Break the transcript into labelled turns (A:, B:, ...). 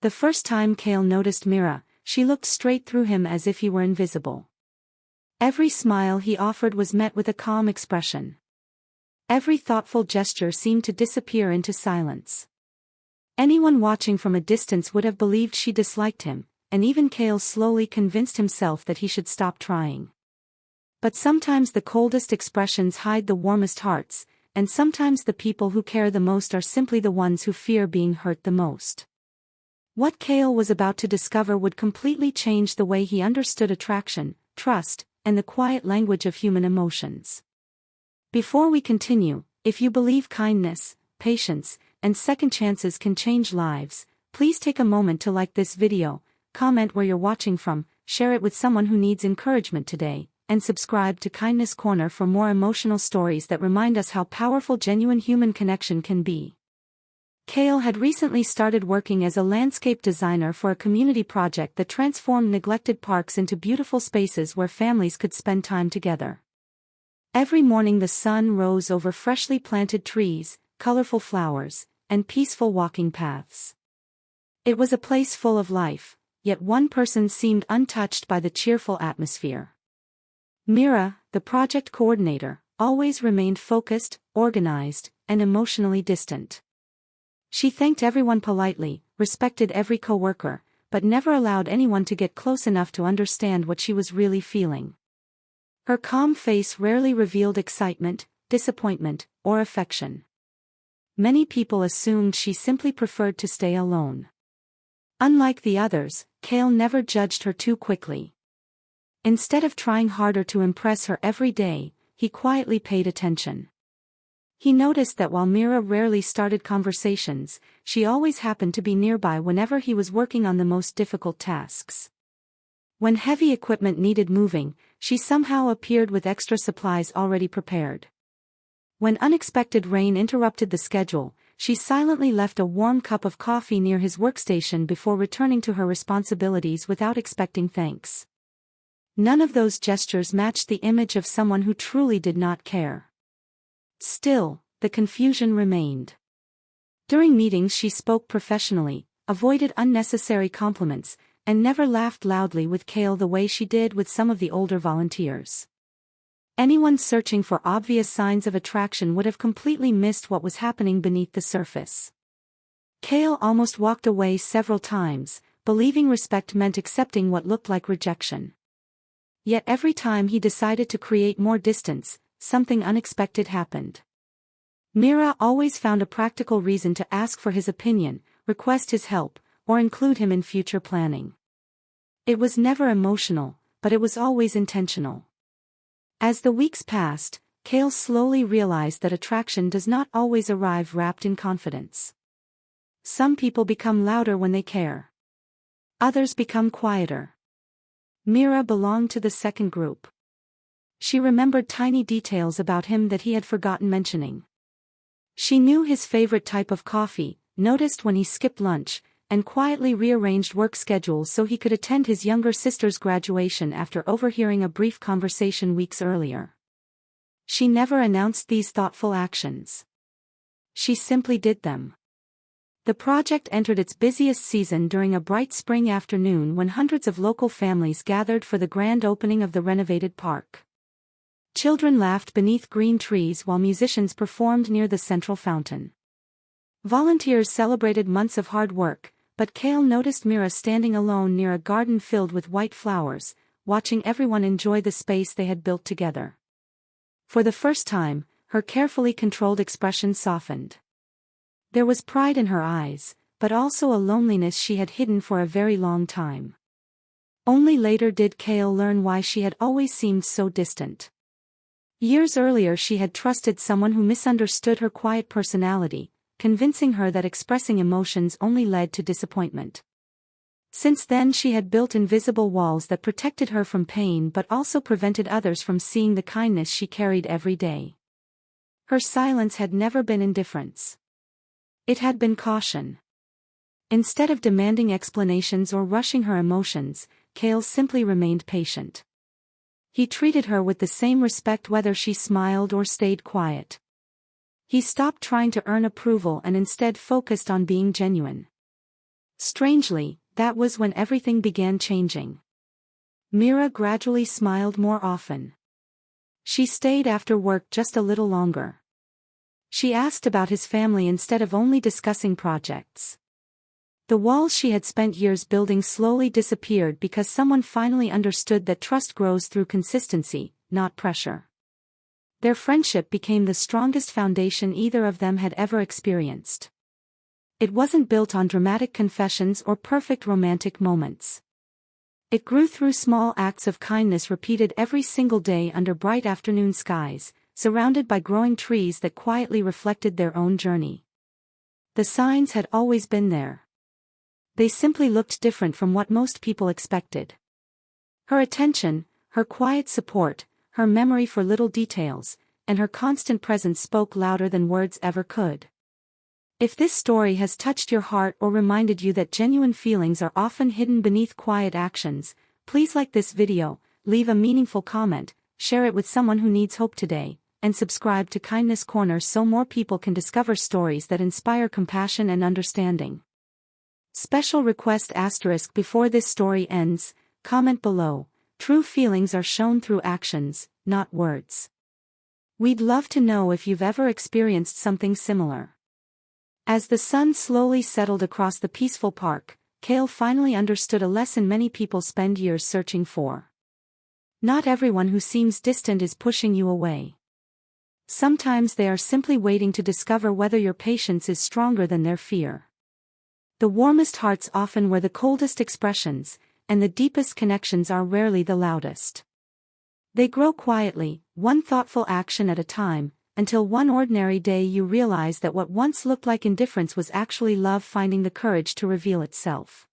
A: The first time Kael noticed Mira, she looked straight through him as if he were invisible. Every smile he offered was met with a calm expression. Every thoughtful gesture seemed to disappear into silence. Anyone watching from a distance would have believed she disliked him, and even Kael slowly convinced himself that he should stop trying. But sometimes the coldest expressions hide the warmest hearts, and sometimes the people who care the most are simply the ones who fear being hurt the most. What Kael was about to discover would completely change the way he understood attraction, trust, and the quiet language of human emotions. Before we continue, if you believe kindness, patience, and second chances can change lives, please take a moment to like this video, comment where you're watching from, share it with someone who needs encouragement today, and subscribe to Kindness Corner for more emotional stories that remind us how powerful genuine human connection can be. Kael had recently started working as a landscape designer for a community project that transformed neglected parks into beautiful spaces where families could spend time together. Every morning the sun rose over freshly planted trees, colorful flowers, and peaceful walking paths. It was a place full of life, yet one person seemed untouched by the cheerful atmosphere. Mira, the project coordinator, always remained focused, organized, and emotionally distant. She thanked everyone politely, respected every coworker, but never allowed anyone to get close enough to understand what she was really feeling. Her calm face rarely revealed excitement, disappointment, or affection. Many people assumed she simply preferred to stay alone. Unlike the others, Kael never judged her too quickly. Instead of trying harder to impress her every day, he quietly paid attention. He noticed that while Mira rarely started conversations, she always happened to be nearby whenever he was working on the most difficult tasks. When heavy equipment needed moving, she somehow appeared with extra supplies already prepared. When unexpected rain interrupted the schedule, she silently left a warm cup of coffee near his workstation before returning to her responsibilities without expecting thanks. None of those gestures matched the image of someone who truly did not care. Still, the confusion remained. During meetings she spoke professionally, avoided unnecessary compliments, and never laughed loudly with Kael the way she did with some of the older volunteers. Anyone searching for obvious signs of attraction would have completely missed what was happening beneath the surface. Kael almost walked away several times, believing respect meant accepting what looked like rejection. Yet every time he decided to create more distance, something unexpected happened. Mira always found a practical reason to ask for his opinion, request his help, or include him in future planning. It was never emotional, but it was always intentional. As the weeks passed, Kael slowly realized that attraction does not always arrive wrapped in confidence. Some people become louder when they care. Others become quieter. Mira belonged to the second group. She remembered tiny details about him that he had forgotten mentioning. She knew his favorite type of coffee, noticed when he skipped lunch, and quietly rearranged work schedules so he could attend his younger sister's graduation after overhearing a brief conversation weeks earlier. She never announced these thoughtful actions. She simply did them. The project entered its busiest season during a bright spring afternoon when hundreds of local families gathered for the grand opening of the renovated park. Children laughed beneath green trees while musicians performed near the central fountain. Volunteers celebrated months of hard work, but Kael noticed Mira standing alone near a garden filled with white flowers, watching everyone enjoy the space they had built together. For the first time, her carefully controlled expression softened. There was pride in her eyes, but also a loneliness she had hidden for a very long time. Only later did Kael learn why she had always seemed so distant. Years earlier she had trusted someone who misunderstood her quiet personality, convincing her that expressing emotions only led to disappointment. Since then she had built invisible walls that protected her from pain but also prevented others from seeing the kindness she carried every day. Her silence had never been indifference. It had been caution. Instead of demanding explanations or rushing her emotions, Kael simply remained patient. He treated her with the same respect whether she smiled or stayed quiet. He stopped trying to earn approval and instead focused on being genuine. Strangely, that was when everything began changing. Mira gradually smiled more often. She stayed after work just a little longer. She asked about his family instead of only discussing projects. The walls she had spent years building slowly disappeared because someone finally understood that trust grows through consistency, not pressure. Their friendship became the strongest foundation either of them had ever experienced. It wasn't built on dramatic confessions or perfect romantic moments. It grew through small acts of kindness repeated every single day under bright afternoon skies, surrounded by growing trees that quietly reflected their own journey. The signs had always been there. They simply looked different from what most people expected. Her attention, her quiet support, her memory for little details, and her constant presence spoke louder than words ever could. If this story has touched your heart or reminded you that genuine feelings are often hidden beneath quiet actions, please like this video, leave a meaningful comment, share it with someone who needs hope today, and subscribe to Kindness Corner so more people can discover stories that inspire compassion and understanding. Special request * before this story ends, comment below. True feelings are shown through actions, not words. We'd love to know if you've ever experienced something similar. As the sun slowly settled across the peaceful park, Kael finally understood a lesson many people spend years searching for. Not everyone who seems distant is pushing you away. Sometimes they are simply waiting to discover whether your patience is stronger than their fear. The warmest hearts often wear the coldest expressions, and the deepest connections are rarely the loudest. They grow quietly, one thoughtful action at a time, until one ordinary day you realize that what once looked like indifference was actually love finding the courage to reveal itself.